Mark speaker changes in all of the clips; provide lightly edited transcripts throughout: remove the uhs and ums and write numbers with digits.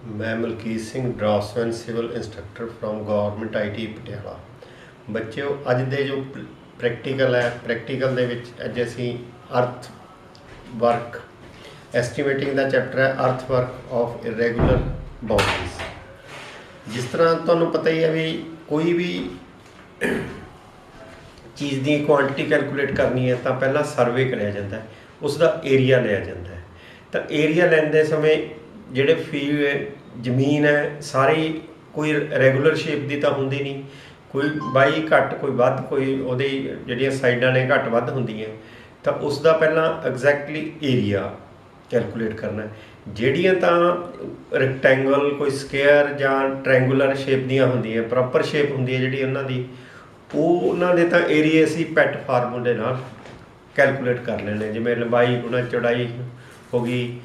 Speaker 1: मैं Malkit Singh draughtsman civil instructor from government IT Patiala. ਬੱਚਿਓ ਅੱਜ ਦੇ ਜੋ ਪ੍ਰੈਕਟੀਕਲ ਹੈ, ਪ੍ਰੈਕਟੀਕਲ ਦੇ ਵਿੱਚ ਅੱਜ ਅਸੀਂ ਅਰਥ ਵਰਕ ਐਸਟੀਮੇਟਿੰਗ ਦਾ ਚੈਪਟਰ ਹੈ, ਅਰਥ ਵਰਕ ਆਫ ਇਰੈਗੂਲਰ ਬਾਉਂਡਰੀਜ਼। ਜਿਸ ਤਰ੍ਹਾਂ ਤੁਹਾਨੂੰ ਪਤਾ ਹੀ ਹੈ ਵੀ ਕੋਈ ਵੀ ਚੀਜ਼ ਦੀ ਕੁਆਂਟਿਟੀ ਕੈਲਕੂਲੇਟ ਕਰਨੀ ਹੈ ਤਾਂ ਪਹਿਲਾਂ ਸਰਵੇ ਕਰਿਆ ਜਾਂਦਾ ਹੈ, ਉਸ ਦਾ ਏਰੀਆ ਲਿਆ ਜਾਂਦਾ ਹੈ। ਤਾਂ ਏਰੀਆ ਲੈਂਦੇ ਸਮੇਂ ਜਿਹੜੇ ਜ਼ਮੀਨ ਹੈ ਸਾਰੀ ਕੋਈ ਰੈਗੂਲਰ ਸ਼ੇਪ ਦੀ ਤਾਂ ਹੁੰਦੀ ਨਹੀਂ, ਕੋਈ ਬਾਈ ਘੱਟ ਕੋਈ ਵੱਧ, ਕੋਈ ਉਹਦੀ ਜਿਹੜੀਆਂ ਸਾਈਡਾਂ ਨੇ ਘੱਟ ਵੱਧ ਹੁੰਦੀਆਂ, ਤਾਂ ਉਸ ਦਾ ਪਹਿਲਾਂ ਐਗਜ਼ੈਕਟਲੀ ਏਰੀਆ ਕੈਲਕੂਲੇਟ ਕਰਨਾ। ਜਿਹੜੀਆਂ ਤਾਂ ਰੈਕਟੈਂਗਲ, ਕੋਈ ਸਕੁਅਰ ਜਾਂ ਟ੍ਰਾਇੰਗੂਲਰ ਸ਼ੇਪ ਦੀਆਂ ਹੁੰਦੀਆਂ, ਪ੍ਰੋਪਰ ਸ਼ੇਪ ਹੁੰਦੀ ਹੈ ਜਿਹੜੀ ਉਹਨਾਂ ਦੀ, ਉਹਨਾਂ ਦੇ ਤਾਂ ਏਰੀਏ ਅਸੀਂ ਪੈਟ ਫਾਰਮੂਲੇ ਨਾਲ ਕੈਲਕੂਲੇਟ ਕਰ ਲੈਣੇ। ਜਿਵੇਂ ਲੰਬਾਈ ਗੁਣਾ ਚੌੜਾਈ ਹੋ ਗਈ,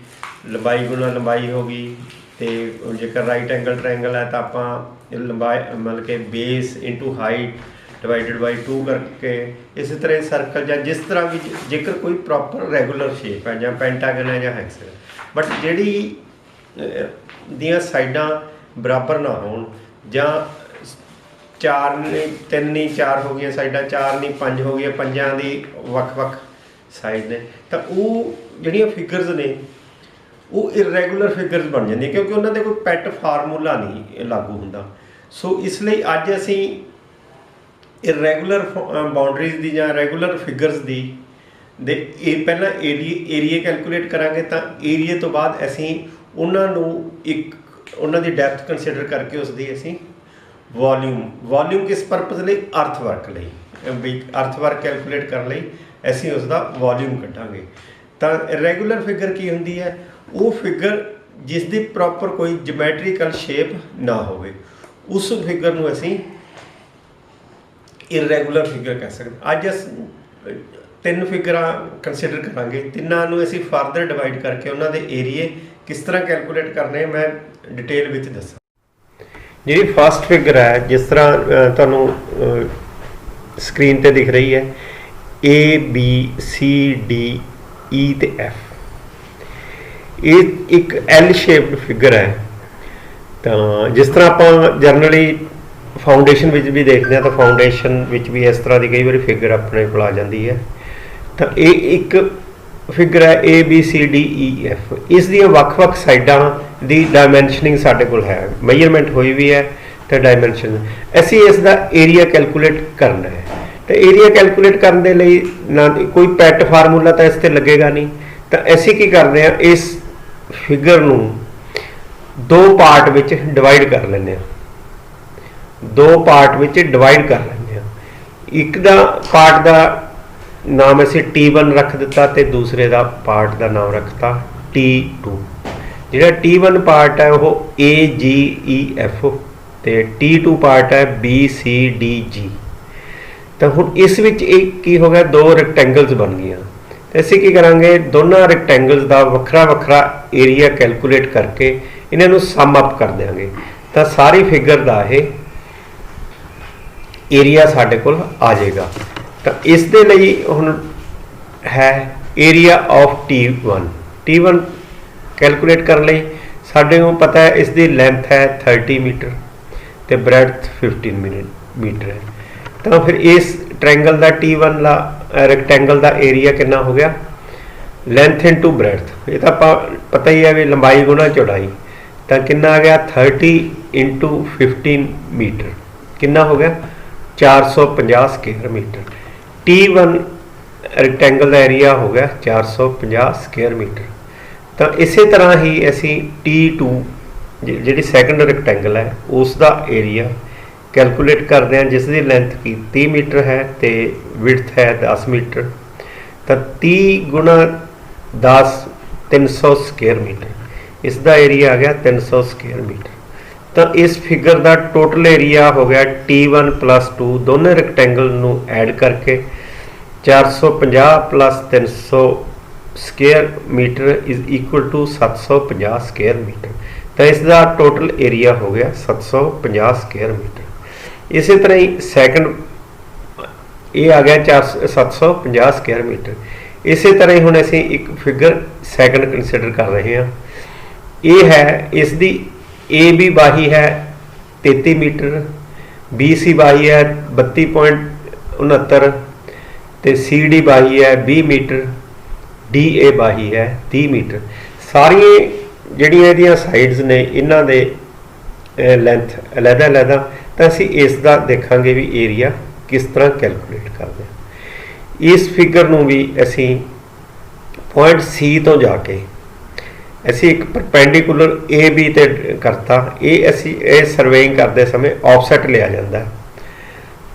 Speaker 1: ਲੰਬਾਈ ਗੁਣਾ ਲੰਬਾਈ ਹੋ ਗਈ, ਅਤੇ ਜੇਕਰ ਰਾਈਟ ਐਂਗਲ ਟ੍ਰਾਇੰਗਲ ਹੈ ਤਾਂ ਆਪਾਂ ਲੰਬਾਈ ਮਤਲਬ ਕਿ base into height divided by 2 ਕਰਕੇ, ਇਸੇ ਤਰ੍ਹਾਂ ਸਰਕਲ ਜਾਂ ਜਿਸ ਤਰ੍ਹਾਂ ਵੀ, ਜੇਕਰ ਕੋਈ ਪ੍ਰੋਪਰ ਰੈਗੂਲਰ ਸ਼ੇਪ ਹੈ ਜਾਂ ਪੈਂਟਾਗਨ ਹੈ ਜਾਂ ਹੈਕਸਾਗਨ, ਬਟ ਜਿਹੜੀ ਦੀਆਂ ਸਾਈਡਾਂ ਬਰਾਬਰ ਨਾ ਹੋਣ, ਜਾਂ 4 ਨਹੀਂ 3 ਨਹੀਂ 4 ਹੋ ਗਈਆਂ ਸਾਈਡਾਂ, 4 ਨਹੀਂ 5 ਹੋ ਗਈਆਂ, ਪੰਜਾਂ ਦੀ ਵੱਖ-ਵੱਖ ਸਾਈਜ਼ ਨੇ, ਤਾਂ ਉਹ ਜਿਹੜੀਆਂ ਫਿਗਰਸ ਨੇ ਉਹ ਇਰੈਗੂਲਰ ਫਿਗਰਸ ਬਣ ਜਾਂਦੀਆਂ, ਕਿਉਂਕਿ ਉਹਨਾਂ ਦੇ ਕੋਈ ਪੈਟ ਫਾਰਮੂਲਾ ਨਹੀਂ ਲਾਗੂ ਹੁੰਦਾ। ਸੋ ਇਸ ਲਈ ਅੱਜ ਅਸੀਂ ਇਰੈਗੂਲਰ ਬਾਉਂਡਰੀਜ਼ ਦੀ ਜਾਂ ਰੈਗੂਲਰ ਫਿਗਰਸ ਦੀ ਇਹ ਪਹਿਲਾਂ ਏਰੀਏ ਕੈਲਕੂਲੇਟ ਕਰਾਂਗੇ, ਤਾਂ ਏਰੀਏ ਤੋਂ ਬਾਅਦ ਅਸੀਂ ਉਹਨਾਂ ਨੂੰ ਉਹਨਾਂ ਦੀ ਡੈਪਥ ਕੰਸੀਡਰ ਕਰਕੇ ਉਸ ਦੀ ਅਸੀਂ ਵੋਲਿਊਮ ਕਿਸ ਪਰਪਸ ਲਈ, ਅਰਥ ਵਰਕ ਲਈ, ਵੀ ਅਰਥ ਵਰਕ ਕੈਲਕੂਲੇਟ ਕਰਨ ਲਈ ਅਸੀਂ ਉਸ ਦਾ ਵੋਲਿਊਮ ਕੱਢਾਂਗੇ। ਤਾਂ ਰੈਗੂਲਰ ਫਿਗਰ ਕੀ ਹੁੰਦੀ ਹੈ? ਉਹ ਫਿਗਰ ਜਿਸ ਦੀ ਪ੍ਰੋਪਰ ਕੋਈ ਜਿਓਮੈਟਰੀਕਲ ਸ਼ੇਪ ਨਾ ਹੋਵੇ, ਉਸ ਫਿਗਰ ਨੂੰ ਅਸੀਂ ਇਰੈਗੂਲਰ ਫਿਗਰ ਕਹਿ ਸਕਦੇ। ਅੱਜ ਅਸੀਂ 3 ਫਿਗਰਾਂ ਕੰਸੀਡਰ ਕਰਾਂਗੇ, ਤਿੰਨਾਂ ਨੂੰ ਅਸੀਂ ਫਰਦਰ ਡਿਵਾਈਡ ਕਰਕੇ ਉਹਨਾਂ ਦੇ ਏਰੀਏ ਕਿਸ ਤਰ੍ਹਾਂ ਕੈਲਕੂਲੇਟ ਕਰਨੇ ਮੈਂ ਡਿਟੇਲ ਵਿੱਚ ਦੱਸਾਂ। ਜਿਹੜੀ ਫਸਟ ਫਿਗਰ ਹੈ, ਜਿਸ ਤਰ੍ਹਾਂ ਤੁਹਾਨੂੰ ਸਕਰੀਨ 'ਤੇ ਦਿਖ ਰਹੀ ਹੈ, ABCDE ਅਤੇ F, ਇਹ ਇੱਕ ਐਲ ਸ਼ੇਪਡ ਫਿਗਰ ਹੈ। ਤਾਂ ਜਿਸ ਤਰ੍ਹਾਂ ਆਪਾਂ ਜਨਰਲੀ ਫਾਊਂਡੇਸ਼ਨ ਵਿੱਚ ਵੀ ਦੇਖਦੇ ਹਾਂ, ਤਾਂ ਫਾਊਂਡੇਸ਼ਨ ਵਿੱਚ ਵੀ ਇਸ ਤਰ੍ਹਾਂ ਦੀ ਕਈ ਵਾਰੀ ਫਿਗਰ ਆਪਣੇ ਕੋਲ ਆ ਜਾਂਦੀ ਹੈ। ਤਾਂ ਇਹ ਇੱਕ ਫਿਗਰ ਹੈ ABCDEF। ਇਸ ਦੀਆਂ ਵੱਖ-ਵੱਖ ਸਾਈਡਾਂ ਦੀ ਡਾਇਮੈਂਸ਼ਨਿੰਗ ਸਾਡੇ ਕੋਲ ਹੈ, ਮੇਜਰਮੈਂਟ ਹੋਈ ਵੀ ਹੈ ਅਤੇ ਡਾਇਮੈਂਸ਼ਨ। ਅਸੀਂ ਇਸ ਦਾ ਏਰੀਆ ਕੈਲਕੂਲੇਟ ਕਰਨਾ ਹੈ। ਤਾਂ ਏਰੀਆ ਕੈਲਕੂਲੇਟ ਕਰਨ ਦੇ ਲਈ ਨਾ ਕੋਈ ਪੈਟ ਫਾਰਮੂਲਾ ਤਾਂ ਇਸ 'ਤੇ ਲੱਗੇਗਾ ਨਹੀਂ, ਤਾਂ ਅਸੀਂ ਕੀ ਕਰਦੇ ਹਾਂ, ਇਸ ਫਿਗਰ ਨੂੰ 2 ਪਾਰਟ ਵਿੱਚ ਡਿਵਾਈਡ ਕਰ ਲੈਂਦੇ ਹਾਂ। 2 ਪਾਰਟ ਵਿੱਚ ਡਿਵਾਈਡ ਕਰ ਲੈਂਦੇ ਹਾਂ। ਇੱਕ ਦਾ ਪਾਰਟ ਦਾ ਨਾਮ ਅਸੀਂ T1 ਰੱਖ ਦਿੱਤਾ ਅਤੇ ਦੂਸਰੇ ਦਾ ਪਾਰਟ ਦਾ ਨਾਮ ਰੱਖਤਾ T2। ਜਿਹੜਾ T1 ਪਾਰਟ ਹੈ ਉਹ AGEF ਅਤੇ T2 ਪਾਰਟ ਹੈ BCDG। ਤਾਂ ਹੁਣ ਇਸ ਵਿੱਚ ਇਹ ਕੀ ਹੋ ਗਿਆ, 2 ਰੈਕਟੈਂਗਲਸ ਬਣ ਗਈਆਂ। ਅਤੇ ਅਸੀਂ ਕੀ ਕਰਾਂਗੇ, ਦੋਨਾਂ ਰੈਕਟੈਂਗਲਸ ਦਾ ਵੱਖਰਾ ਵੱਖਰਾ ਏਰੀਆ ਕੈਲਕੂਲੇਟ ਕਰਕੇ ਇਹਨਾਂ ਨੂੰ ਸਮ ਅਪ ਕਰ ਦਿਆਂਗੇ, ਤਾਂ ਸਾਰੀ ਫਿਗਰ ਦਾ ਇਹ ਏਰੀਆ ਸਾਡੇ ਕੋਲ ਆ ਜਾਏਗਾ। ਤਾਂ ਇਸ ਦੇ ਲਈ ਹੁਣ ਹੈ ਏਰੀਆ ਆਫ T1 ਕੈਲਕੂਲੇਟ ਕਰਨ ਲਈ ਸਾਡੇ ਨੂੰ ਪਤਾ ਹੈ ਇਸ ਦੀ ਲੈਂਥ ਹੈ 30 ਮੀਟਰ ਅਤੇ ਬ੍ਰੈਡਥ 15 ਮੀਟਰ ਹੈ। ਤਾਂ ਫਿਰ ਇਸ ਟ੍ਰਾਇੰਗਲ ਦਾ T1 ਦਾ ਰੈਕਟੈਂਗਲ ਦਾ ਏਰੀਆ ਕਿੰਨਾ ਹੋ ਗਿਆ, ਲੈਂਥ ਇੰਟੂ ਬ੍ਰੈਡਥ। ਇਹ ਤਾਂ ਆਪਾਂ ਪਤਾ ਹੀ ਹੈ ਵੀ ਲੰਬਾਈ ਗੁਣਾ ਚੌੜਾਈ, ਤਾਂ ਕਿੰਨਾ ਆ ਗਿਆ 30 ਇੰਟੂ 15 ਮੀਟਰ, ਕਿੰਨਾ ਹੋ ਗਿਆ 450 ਸਕੁਅਰ ਮੀਟਰ। T1 ਰੈਕਟੈਂਗਲ ਦਾ ਏਰੀਆ ਹੋ ਗਿਆ 450 ਸਕੁਅਰ ਮੀਟਰ। ਤਾਂ ਇਸੇ ਤਰ੍ਹਾਂ ਹੀ ਅਸੀਂ T2 ਜਿਹੜੀ ਸੈਕੰਡ ਰੈਕਟੈਂਗਲ ਹੈ ਉਸ ਦਾ ਏਰੀਆ ਕੈਲਕੂਲੇਟ ਕਰਦੇ ਹਾਂ, ਜਿਸ ਦੀ ਲੈਂਥ ਕੀ 30 ਮੀਟਰ ਹੈ ਅਤੇ ਵਿਡਥ ਹੈ 10 ਮੀਟਰ। ਤਾਂ 30 ਗੁਣਾ 10 300 ਸਕੁਅਰ ਮੀਟਰ, ਇਸ ਦਾ ਏਰੀਆ ਆ ਗਿਆ 300 ਸਕੁਅਰ ਮੀਟਰ। ਤਾਂ ਇਸ ਫਿਗਰ ਦਾ ਟੋਟਲ ਏਰੀਆ ਹੋ ਗਿਆ T1 + 2, ਦੋਨੇ ਰੈਕਟੈਂਗਲ ਨੂੰ ਐਡ ਕਰਕੇ 450 + 300 square metre is equal to 750 square metre. ਤਾਂ ਇਸ ਦਾ ਟੋਟਲ ਏਰੀਆ ਹੋ ਗਿਆ 750 ਸਕੁਅਰ ਮੀਟਰ। ਇਸੇ ਤਰ੍ਹਾਂ ਹੀ ਸੈਕੰਡ ਇਹ ਆ ਗਿਆ 750 ਸਕੁਅਰ ਮੀਟਰ। ਇਸੇ ਤਰ੍ਹਾਂ ਹੀ ਹੁਣ ਅਸੀਂ ਇੱਕ ਫਿਗਰ ਸੈਕੰਡ ਕੰਸੀਡਰ ਕਰ ਰਹੇ ਹਾਂ। ਇਹ ਹੈ ਇਸ ਦੀ ए बी बाही है 33 मीटर, बी सी बाही है 32.69 ਤੇ सी डी बाही है 20 मीटर, डी ए बाही है 30 मीटर। ਸਾਰੀਆਂ ਜਿਹੜੀਆਂ ਇਹਦੀਆਂ ਸਾਈਡਸ ਨੇ ਇਹਨਾਂ ਦੇ ਲੈਂਥ ਅਲੱਗ-ਅਲੱਗ, ਤਾਂ ਅਸੀਂ ਇਸ ਦਾ ਦੇਖਾਂਗੇ ਵੀ ਏਰੀਆ ਕਿਸ ਤਰ੍ਹਾਂ ਕੈਲਕੂਲੇਟ ਕਰਦੇ ਹਾਂ। ਇਸ ਫਿਗਰ ਨੂੰ ਵੀ ਅਸੀਂ ਪੁਆਇੰਟ ਸੀ ਤੋਂ ਜਾ ਕੇ ਅਸੀਂ ਇੱਕ ਪਰਪੈਂਡੀਕੂਲਰ ਏ ਬੀ ਤੇ ਕਰਤਾ। ਇਹ ਅਸੀਂ ਇਹ ਸਰਵੇਇੰਗ ਕਰਦੇ ਸਮੇਂ ਆਫਸੈਟ ਲਿਆ ਜਾਂਦਾ,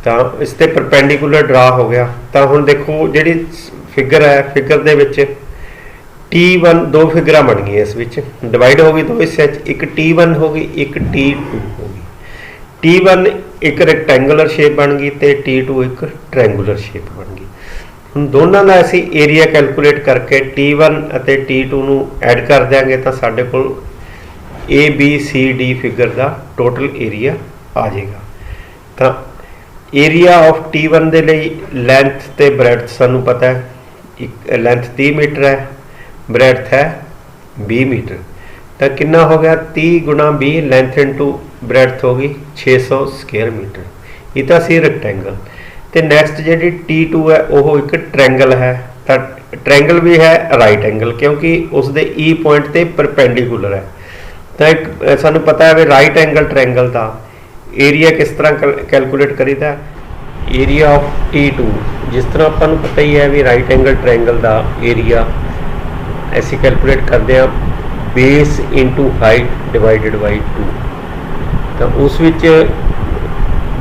Speaker 1: ਤਾਂ ਇਸ ਤੇ ਪਰਪੈਂਡੀਕੂਲਰ ਡਰਾ ਹੋ ਗਿਆ। ਤਾਂ ਹੁਣ ਦੇਖੋ ਜਿਹੜੀ ਫਿਗਰ ਹੈ, ਫਿਗਰ ਦੇ ਵਿੱਚ T1 दो फिगरां बन गई, इस विच डिवाइड हो गई दो हिस्से, एक T1 हो गई, एक T2 हो गई। T1 एक रैक्टेंगुलर शेप बन गई तो T2 एक ट्रैंगुलर शेप बन गई। ਹੁਣ ਦੋਨਾਂ ਦਾ ਅਸੀਂ ਏਰੀਆ ਕੈਲਕੂਲੇਟ ਕਰਕੇ T1 ਅਤੇ T2 ਨੂੰ ਐਡ ਕਰ ਦਿਆਂਗੇ ਤਾਂ ਸਾਡੇ ਕੋਲ ABCD ਫਿਗਰ ਦਾ ਟੋਟਲ ਏਰੀਆ ਆ ਜਾਏਗਾ। ਤਾਂ ਏਰੀਆ ਆਫ T1 ਦੇ ਲਈ ਲੈਂਥ ਤੇ ਬ੍ਰੈਡਥ ਸਾਨੂੰ ਪਤਾ ਹੈ, ਇੱਕ ਲੈਂਥ 30 ਮੀਟਰ ਹੈ, ब्रैथ है 20 मीटर, तो कितना हो गया 30 गुणा 20, लेंथ इंटू ब्रैथ होगी 600 स्क्वेयर मीटर। ये तो सी रैक्टेंगल। तो नैक्सट जी T2 है वह एक ट्रैंगल है, तो ट्रैंगल भी है राइट एंगल क्योंकि उसके ई पॉइंट ते परपेंडिकुलर है। तो एक सानू पता है भी राइट एंगल ट्रैंगल का एरिया किस तरह कैलकुलेट करीदा, एरिया ऑफ T2 जिस तरह अपन पता ही है भी राइट एंगल ट्रैंगल का एरिया ऐसे कैलकुलेट करते हैं base into height divided by 2। तो उस विच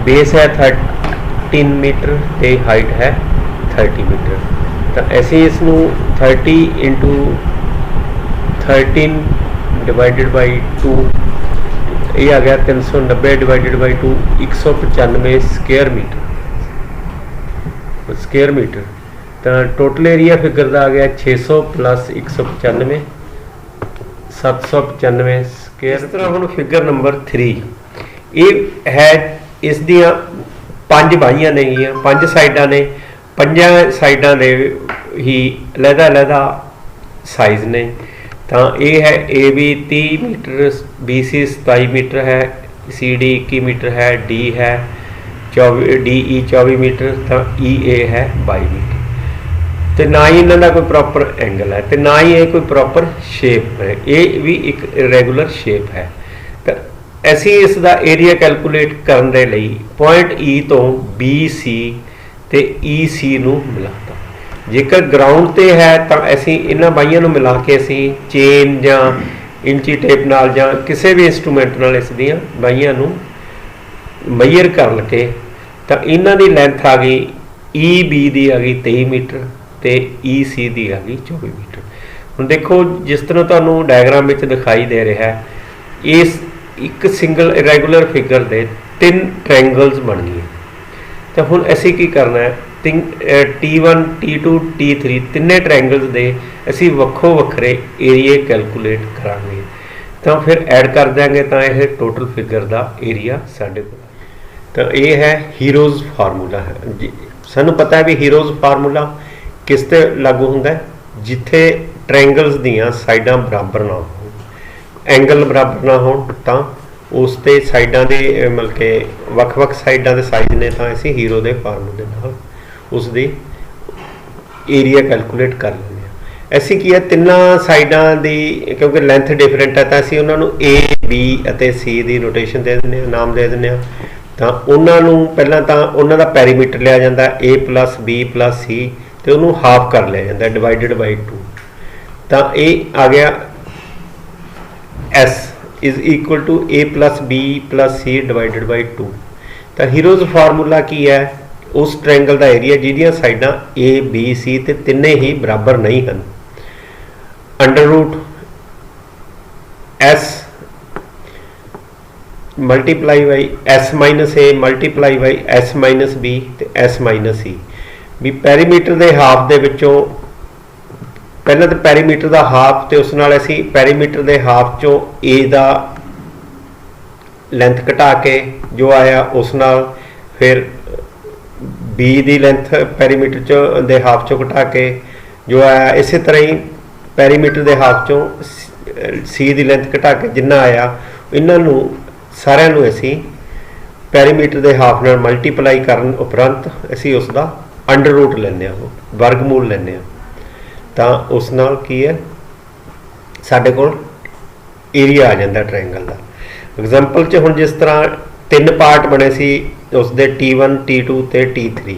Speaker 1: बेस है 13 मीटर तो हाइट है 30 मीटर। तो ऐसे इसनू 30 इंटू 13 डिवाइडेड बाई 2, ये आ गया 390 डिवाइडेड बाई 2, 195 स्क्वेयर मीटर। तो टोटल एरिया फिगर का आ गया 600 प्लस 195 795 स्क्वेयर। इस तरह हम फिगर नंबर 3 ये है, इस दियां 5 बाहियां ने, 5 साइडां ने, 5 साइडां दे ही अलग-अलग साइज़ ने। तो ये है A B 30 metre, B C 27 metre है, सी डी 21 मीटर है, डी है 24, डी ई 24 मीटर, तो ई ए है 22 मीटर। तो ना ही इन्हों का कोई प्रॉपर एंगल है, तो ना ही ये कोई प्रॉपर शेप है, ये भी एक इरेगुलर शेप है। तो असी इसका एरिया कैलकुलेट करने के लिए पॉइंट ई तो बी सी तो ई सी मिलाता। जेकर ग्राउंड ते है तो असी इन्होंने बाइयों मिला के असी चेन या इंची टेप नाल या किसी भी इंस्ट्रूमेंट नाल इस दियां बाइयों मेजर करके तो इन्हों की लेंथ आ गई ई बी की आ गई 23 मीटर तो ई सी की आ गई 24 मीटर। हम देखो जिस तरह तुहानूं डायग्राम में दिखाई दे रहा है, इस एक सिंगल इरेगुलर फिगर के 3 ट्रैंगल्स बन गए। तो हुण असीं की करना है, T1 T2 T3 तिन्ने ट्रैंगल्स दे असीं वक्खो वक्खरे एरिए कैलकुलेट करांगे, तो फिर ऐड कर देंगे तो यह टोटल फिगर का एरिया साडे कोल। तो ये है हीरोज़ फार्मूला है जी। सानूं पता है भी हीरोज़ फार्मूला किस ते लागू होंदा है, जिथे ट्रैंगल्स दियां साइडां बराबर ना हो, एंगल बराबर ना हो, तो उस ते साइडां दे मतलब के वख-वख साइडां दे साइज ने, तो असीं हीरो दे फार्मूले नाल उसदी एरिया कैलकुलेट कर लैंदे हां। असीं की है तिन्नां साइडां दी क्योंकि लेंथ डिफरेंट है, तो असीं उन्हां नूं ए बी अते सी दी नोटेशन दे दिंदे हां, नाम दे दिंदे हां। तो उन्होंने पहला तो उन्होंने पैरीमीटर लिया जाता है ए प्लस बी प्लस सी, तो उन्होंने हाफ कर लिया जाता है डिवाइडेड बाई 2। तो ये आ गया S is equal to A plus B plus C divided by 2। तो हीरोज़ फार्मूला की है उस ट्रैंगल का एरिया जिहदियां साइडां ए बी सी ते तिन्ने ही बराबर नहीं हैं, under root S multiply by S minus A multiply by S minus B तो एस माइनस सी। भी पैरीमीटर के हाफ दे विचों पहले तो पैरीमीटर का हाफ तो उस नाल असीं पैरीमीटर के हाफ चों ए का लेंथ घटा के जो आया उस नाल फिर बी की लेंथ पैरीमीटर चों दे हाफ चों घटा के जो आया, इस तरह ही पैरीमीटर के हाफ चों सी की लेंथ घटा के जिन्ना आया ਇਹਨਾਂ ਨੂੰ ਸਾਰਿਆਂ ਨੂੰ ਅਸੀਂ ਪੈਰੀਮੀਟਰ ਦੇ ਹਾਫ ਨਾਲ ਮਲਟੀਪਲਾਈ ਕਰਨ ਉਪਰੰਤ ਅਸੀਂ ਉਸ ਦਾ ਅੰਡਰ ਰੂਟ ਲੈਂਦੇ ਹਾਂ, ਵਰਗਮੂਲ ਲੈਂਦੇ ਹਾਂ। ਤਾਂ ਉਸ ਨਾਲ ਕੀ ਹੈ, ਸਾਡੇ ਕੋਲ ਏਰੀਆ ਆ ਜਾਂਦਾ ਟ੍ਰਾਇੰਗਲ ਦਾ। ਐਗਜ਼ਾਮਪਲ 'ਚ ਹੁਣ ਜਿਸ ਤਰ੍ਹਾਂ 3 ਪਾਰਟ ਬਣੇ ਸੀ ਉਸ ਦੇ T1 T2 ਤੇ T3।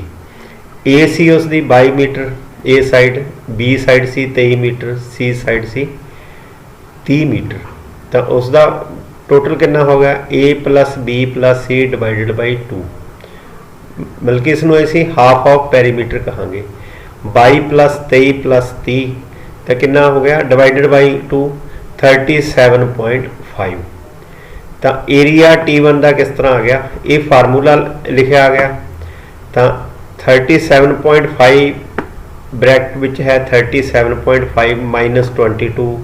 Speaker 1: ਏ ਸੀ ਉਸ ਦੀ 22 ਮੀਟਰ ਏ ਸਾਈਡ, ਬੀ ਸਾਈਡ ਸੀ 23 ਮੀਟਰ, ਸੀ ਸਾਈਡ ਸੀ 30 ਮੀਟਰ। ਤਾਂ ਉਸ ਦਾ ਟੋਟਲ ਕਿੰਨਾ ਹੋ ਗਿਆ, A + B + C / 2। ਬਲਕਿ ਇਸ ਨੂੰ ਅਸੀਂ ਹਾਫ ਆਫ ਪੈਰੀਮੀਟਰ ਕਹਾਂਗੇ। 22 + 23 + 30 ਤਾਂ ਕਿੰਨਾ ਹੋ ਗਿਆ, /2 37.5। ਤਾਂ ਏਰੀਆ T1 ਦਾ ਕਿਸ ਤਰ੍ਹਾਂ ਆ ਗਿਆ, ਇਹ ਫਾਰਮੂਲਾ ਲਿਖਿਆ ਆ ਗਿਆ। ਤਾਂ 37.5 ਬ੍ਰੈਕਟ ਵਿੱਚ ਹੈ 37.5 - 22,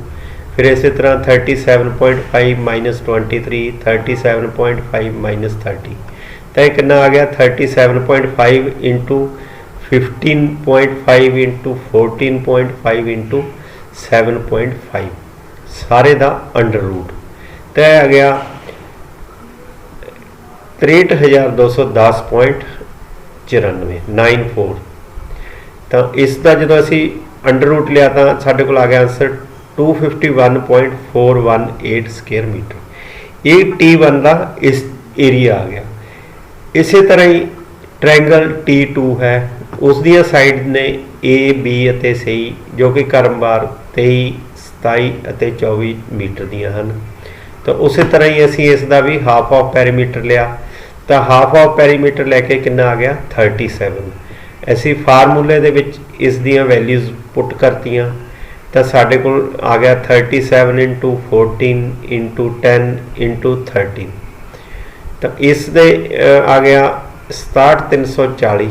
Speaker 1: ਫਿਰ ਇਸੇ ਤਰ੍ਹਾਂ 37.5 - 23, 37.5 - 30। ਤਾਂ ਇਹ ਕਿੰਨਾ ਆ ਗਿਆ, 37.5 × 15.5 × 14.5 × 7.5 ਸਾਰੇ ਦਾ ਅੰਡਰ ਰੂਟ। ਤਾਂ ਇਹ ਆ ਗਿਆ 63,210.94। ਤਾਂ ਇਸ ਦਾ ਜਦੋਂ ਅਸੀਂ ਅੰਡਰ ਰੂਟ ਲਿਆ ਤਾਂ ਸਾਡੇ ਕੋਲ ਆ ਗਿਆ ਆਂਸਰ 251.418 ਸਕੁਅਰ ਮੀਟਰ। ਇਹ T1 ਦਾ ਇਸ ਏਰੀਆ ਆ ਗਿਆ। ਇਸੇ ਤਰ੍ਹਾਂ ਹੀ ਟ੍ਰਾਇੰਗਲ T2 ਹੈ, ਉਸ ਦੀਆਂ ਸਾਈਡ ਨੇ A, B ਅਤੇ C, ਜੋ ਕਿ ਕ੍ਰਮਵਾਰ 23, 27 ਅਤੇ 24 ਮੀਟਰ ਦੀਆਂ ਹਨ। ਤਾਂ ਉਸੇ ਤਰ੍ਹਾਂ ਹੀ ਅਸੀਂ ਇਸ ਦਾ ਵੀ ਹਾਫ ਆਫ ਪੈਰੀਮੀਟਰ ਲਿਆ। ਤਾਂ ਹਾਫ ਆਫ ਪੈਰੀਮੀਟਰ ਲੈ ਕੇ ਕਿੰਨਾ ਆ ਗਿਆ, 37। ਅਸੀਂ ਫਾਰਮੂਲੇ ਦੇ ਵਿੱਚ ਇਸ ਦੀਆਂ ਵੈਲਿਊਜ਼ ਪੁੱਟ ਕਰਤੀਆਂ ਤਾਂ ਸਾਡੇ ਕੋਲ ਆ ਗਿਆ 37 × 14 × 10 × 13। ਤਾਂ ਇਸ ਦੇ ਆ ਗਿਆ 67,340।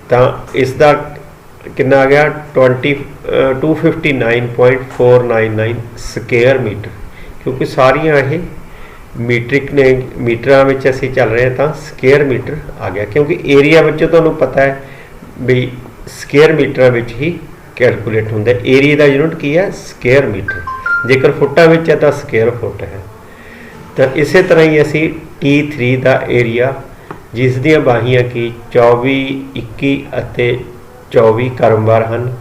Speaker 1: ਤਾਂ ਇਸ ਦਾ ਕਿੰਨਾ ਆ ਗਿਆ 259.499 ਸਕੁਅਰ ਮੀਟਰ। ਕਿਉਂਕਿ ਸਾਰੀਆਂ ਇਹ ਮੀਟ੍ਰਿਕ ਨੇ, ਮੀਟਰਾਂ ਵਿੱਚ ਅਸੀਂ ਚੱਲ ਰਹੇ ਹਾਂ ਤਾਂ ਸਕੁਅਰ ਮੀਟਰ ਆ ਗਿਆ। ਕਿਉਂਕਿ ਏਰੀਆ ਵਿੱਚ ਤੁਹਾਨੂੰ ਪਤਾ ਹੈ ਵੀ ਸਕੁਅਰ ਮੀਟਰਾਂ ਵਿੱਚ ਹੀ ਕੈਲਕੂਲੇਟ ਹੁੰਦਾ। ਏਰੀਆ ਦਾ ਯੂਨਿਟ ਕੀ ਹੈ, ਸਕੁਅਰ ਮੀਟਰ। ਜੇਕਰ ਫੁੱਟਾਂ ਵਿੱਚ ਹੈ ਤਾਂ ਸਕੁਅਰ ਫੁੱਟ ਹੈ। ਤਾਂ ਇਸੇ ਤਰ੍ਹਾਂ ਹੀ ਅਸੀਂ T3 ਦਾ ਏਰੀਆ, ਜਿਸ ਦੀਆਂ ਬਾਹੀਆਂ ਕੀ 24, 21 ਅਤੇ 24 ਕ੍ਰਮਵਾਰ ਹਨ,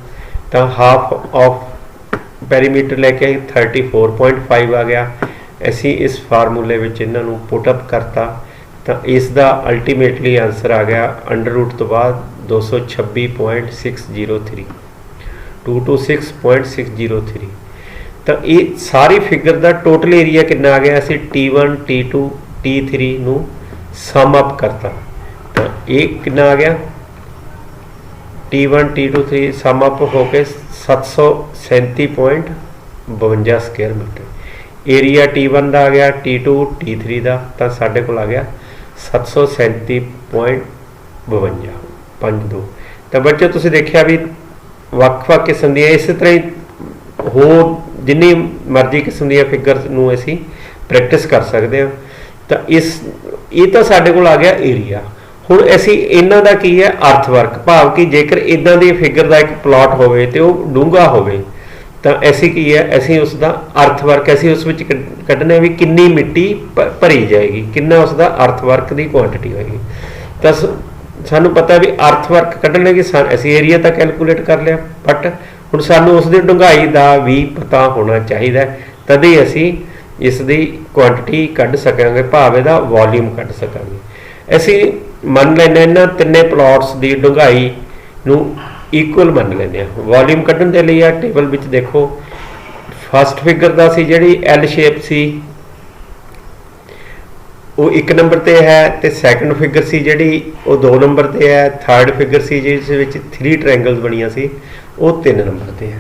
Speaker 1: ਤਾਂ ਹਾਫ ਆਫ ਪੈਰੀਮੀਟਰ ਲੈ ਕੇ 34.5 ਆ ਗਿਆ। ਅਸੀਂ ਇਸ ਫਾਰਮੂਲੇ ਵਿੱਚ ਇਹਨਾਂ ਨੂੰ ਪੁੱਟ ਅਪ ਕਰਤਾ ਤਾਂ ਇਸ ਦਾ ਅਲਟੀਮੇਟਲੀ ਆਂਸਰ ਆ ਗਿਆ ਅੰਡਰ ਰੂਟ ਤੋਂ ਬਾਅਦ 226.603, 226.603। ਤਾਂ ਇਹ ਸਾਰੀ ਫਿਗਰ ਦਾ ਟੋਟਲ ਏਰੀਆ ਕਿੰਨਾ ਆ ਗਿਆ, ਅਸੀਂ T1 T2 T3 ਨੂੰ ਸਮ ਅਪ ਕਰਤਾ ਤਾਂ ਇਹ ਕਿੰਨਾ ਆ ਗਿਆ, T1 T2 3 ਸਮ ਅਪ ਹੋ ਕੇ 737.52 ਸਕੁਅਰ ਮੀਟਰ। ਏਰੀਆ T1 ਦਾ ਆ ਗਿਆ, T2 T3 ਦਾ, ਤਾਂ ਸਾਡੇ ਕੋਲ ਆ ਗਿਆ 737.52। ਤਾਂ ਬੱਚੇ ਤੁਸੀਂ ਦੇਖਿਆ ਵੀ ਵੱਖ-ਵੱਖ ਕਿਸਮ ਦੀਆਂ ਇਸੇ ਤਰ੍ਹਾਂ ਹੀ ਹੋਰ ਜਿੰਨੀ ਮਰਜ਼ੀ ਕਿਸਮ ਦੀਆਂ ਫਿਗਰਸ ਨੂੰ ਅਸੀਂ ਪ੍ਰੈਕਟਿਸ ਕਰ ਸਕਦੇ ਹਾਂ। ਤਾਂ ਇਹ ਤਾਂ ਸਾਡੇ ਕੋਲ ਆ ਗਿਆ ਏਰੀਆ। ਹੁਣ ਅਸੀਂ ਇਹਨਾਂ ਦਾ ਕੀ ਹੈ, ਅਰਥ ਵਰਕ, ਭਾਵ ਕਿ ਜੇਕਰ ਇੱਦਾਂ ਦੀ ਫਿਗਰ ਦਾ ਇੱਕ ਪਲਾਟ ਹੋਵੇ ਤੇ ਉਹ ਡੂੰਘਾ ਹੋਵੇ ਤਾਂ ਅਸੀਂ ਕੀ ਹੈ, ਅਸੀਂ ਉਸ ਦਾ ਅਰਥ ਵਰਕ ਅਸੀਂ ਉਸ ਵਿੱਚ ਕੱਢਣਾ ਵੀ ਕਿੰਨੀ ਮਿੱਟੀ ਭਰੀ ਜਾਏਗੀ, ਕਿੰਨਾ ਉਸ ਦਾ ਅਰਥ ਵਰਕ ਦੀ ਕੁਆਂਟੀਟੀ ਹੋਏਗੀ। ਤਾਂ ਸਾਨੂੰ ਪਤਾ ਵੀ ਅਰਥ ਵਰਕ ਕੱਢਣ ਲਈ ਅਸੀਂ ਏਰੀਆ ਤਾਂ ਕੈਲਕੂਲੇਟ ਕਰ ਲਿਆ, ਬਟ ਹੁਣ ਸਾਨੂੰ ਉਸ ਦੀ ਡੂੰਘਾਈ ਦਾ ਵੀ ਪਤਾ ਹੋਣਾ ਚਾਹੀਦਾ, ਤਦ ਹੀ ਅਸੀਂ ਇਸ ਦੀ ਕੁਆਂਟੀਟੀ ਕੱਢ ਸਕਾਂਗੇ, ਭਾਵ ਇਹਦਾ ਵੋਲੀਅਮ ਕੱਢ ਸਕਾਂਗੇ। ਅਸੀਂ ਮੰਨ ਲੈਂਦੇ ਇਹਨਾਂ ਤਿੰਨੇ ਪਲਾਟਸ ਦੀ ਡੂੰਘਾਈ ਨੂੰ ਇਕੁਅਲ ਮੰਨ ਲੈਂਦੇ ਹਾਂ। ਵੋਲੀਅਮ ਕੱਢਣ ਦੇ ਲਈ ਆ ਟੇਬਲ ਵਿੱਚ ਦੇਖੋ, ਫਸਟ ਫਿਗਰ ਦਾ ਸੀ ਜਿਹੜੀ ਐਲ ਸ਼ੇਪ ਸੀ ਉਹ 1 ਨੰਬਰ ਤੇ ਹੈ, ਤੇ ਸੈਕੰਡ ਫਿਗਰ ਸੀ ਜਿਹੜੀ ਉਹ 2 ਨੰਬਰ ਤੇ ਹੈ, ਥਰਡ ਫਿਗਰ ਸੀ ਜਿਸ ਵਿੱਚ 3 ਟ੍ਰਾਇੰਗਲਸ ਬਣੀਆਂ ਸੀ ਉਹ 3 ਨੰਬਰ ਤੇ ਹੈ।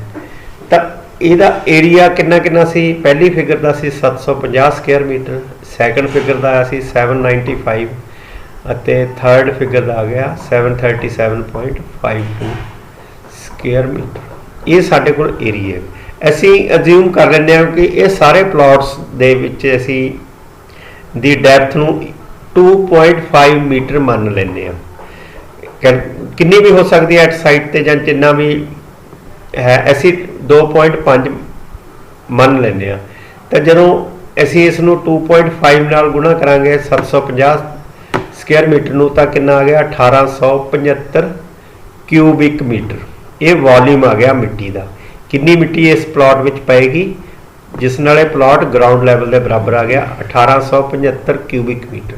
Speaker 1: ਤਾਂ ਇਹਦਾ ਏਰੀਆ ਕਿੰਨਾ ਕਿੰਨਾ ਸੀ, ਪਹਿਲੀ ਫਿਗਰ ਦਾ ਸੀ 750 ਸਕੁਅਰ ਮੀਟਰ, ਸੈਕੰਡ ਫਿਗਰ ਦਾ ਆਇਆ ਸੀ 795 ਅਤੇ ਥਰਡ ਫਿਗਰ ਦਾ ਆ ਗਿਆ 737.52 ਸਕੁਅਰ ਮੀਟਰ। ਇਹ ਸਾਡੇ ਕੋਲ ਏਰੀਆ। ਅਸੀਂ ਅਜ਼ਿਊਮ ਕਰ ਲੈਂਦੇ ਹਾਂ ਕਿ ਇਹ ਸਾਰੇ ਪਲਾਟਸ ਦੇ ਵਿੱਚ ਅਸੀਂ ਦੀ ਡੈਪਥ ਨੂੰ 2.5 ਮੀਟਰ ਮੰਨ ਲੈਂਦੇ ਹਾਂ। ਕਿੰਨੀ ਵੀ ਹੋ ਸਕਦੀ ਹੈ ਐਟ ਸਾਈਡ ਤੇ ਜਾਂ ਜਿੰਨਾ ਵੀ ਹੈ, ਅਸੀਂ 2.5 ਮੰਨ ਲੈਂਦੇ ਹਾਂ। ਤਾਂ ਜਦੋਂ ਅਸੀਂ ਇਸ ਨੂੰ 2.5 ਨਾਲ ਗੁਣਾ ਕਰਾਂਗੇ 750 ਸਕੁਅਰ ਮੀਟਰ ਨੂੰ ਤਾਂ ਕਿੰਨਾ ਆ ਗਿਆ 1875 ਕਿਊਬਿਕ ਮੀਟਰ। ਇਹ ਵੋਲਿਊਮ ਆ ਗਿਆ ਮਿੱਟੀ ਦਾ। ਕਿੰਨੀ ਮਿੱਟੀ ਇਸ ਪਲਾਟ ਵਿੱਚ ਪਏਗੀ ਜਿਸ ਨਾਲ ਇਹ ਪਲਾਟ ਗਰਾਊਂਡ ਲੈਵਲ ਦੇ ਬਰਾਬਰ ਆ ਗਿਆ 1875 ਕਿਊਬਿਕ ਮੀਟਰ।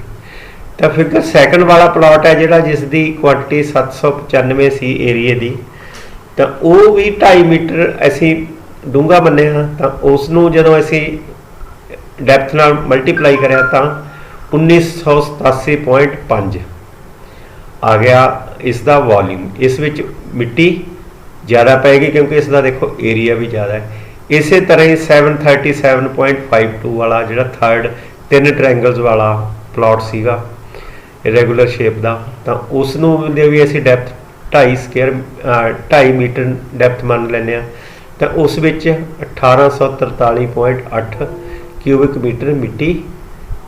Speaker 1: ਤਾਂ ਫਿਗਰ ਸੈਕੰਡ ਵਾਲਾ ਪਲਾਟ ਹੈ ਜਿਹੜਾ ਜਿਸ ਦੀ ਕੁਆਂਟੀਟੀ 795 ਸੀ ਏਰੀਏ ਦੀ, ਤਾਂ ਉਹ ਵੀ 2.5 ਮੀਟਰ ਅਸੀਂ ਡੂੰਘਾ ਮੰਨਿਆ। ਤਾਂ ਉਸ ਨੂੰ ਜਦੋਂ ਅਸੀਂ ਡੈਪਥ ਨਾਲ ਮਲਟੀਪਲਾਈ ਕਰਿਆ ਤਾਂ 1987.5 ਆ ਗਿਆ ਇਸ ਦਾ ਵੋਲਿਊਮ। ਇਸ ਵਿੱਚ ਮਿੱਟੀ ज़्यादा पेगी क्योंकि इसका देखो एरिया भी ज़्यादा है। इस तरह ही 737.52 वाला जो थर्ड 3 ट्रायंगल्स वाला प्लॉट सीगा इरेगुलर शेप का, तो उसनों भी असी डैप्थ 2.5 मीटर डैप्थ मान लें, तो उस 1843.8 क्यूबिक मीटर मिट्टी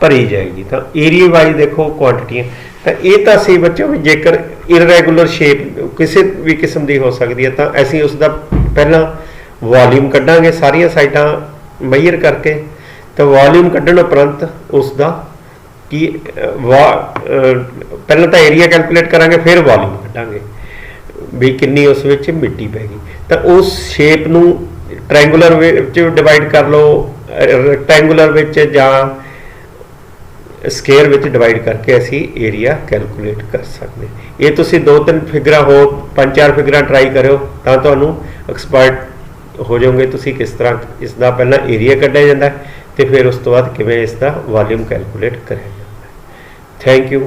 Speaker 1: भरी जाएगी। तो एरिया वाइज देखो क्वांटिटियाँ, तो ये तो सी बच्चों भी जेकर इरेगुलर शेप किसी भी किस्म की हो सकती है, तो असी उसका पहला वॉल्यूम कढ़ांगे सारिया साइडां मेजर करके। तो वॉल्यूम कढ़न उपरंत उसका कि पहला तो एरिया कैलकुलेट करांगे, फिर वॉल्यूम कढ़ांगे भी किन्नी उस विच मिट्टी पैगी। तो उस शेप नूं ट्रायंगुलर विच डिवाइड कर लो, रैक्टेंगुलर विच जां स्केयर विच डिवाइड करके असी एरिया कैलकुलेट कर सकते। ये तुसी 2-3 फिगरां हो 5-4 फिगरां ट्राई करो तो तुहानूं एक्सपर्ट हो जाओगे तुसी किस तरह इसका पहला एरिया कढ़िया जाता है तो फिर उस तो बाद किवें इसका वॉल्यूम कैलकुलेट करिया जाता है। Thank you.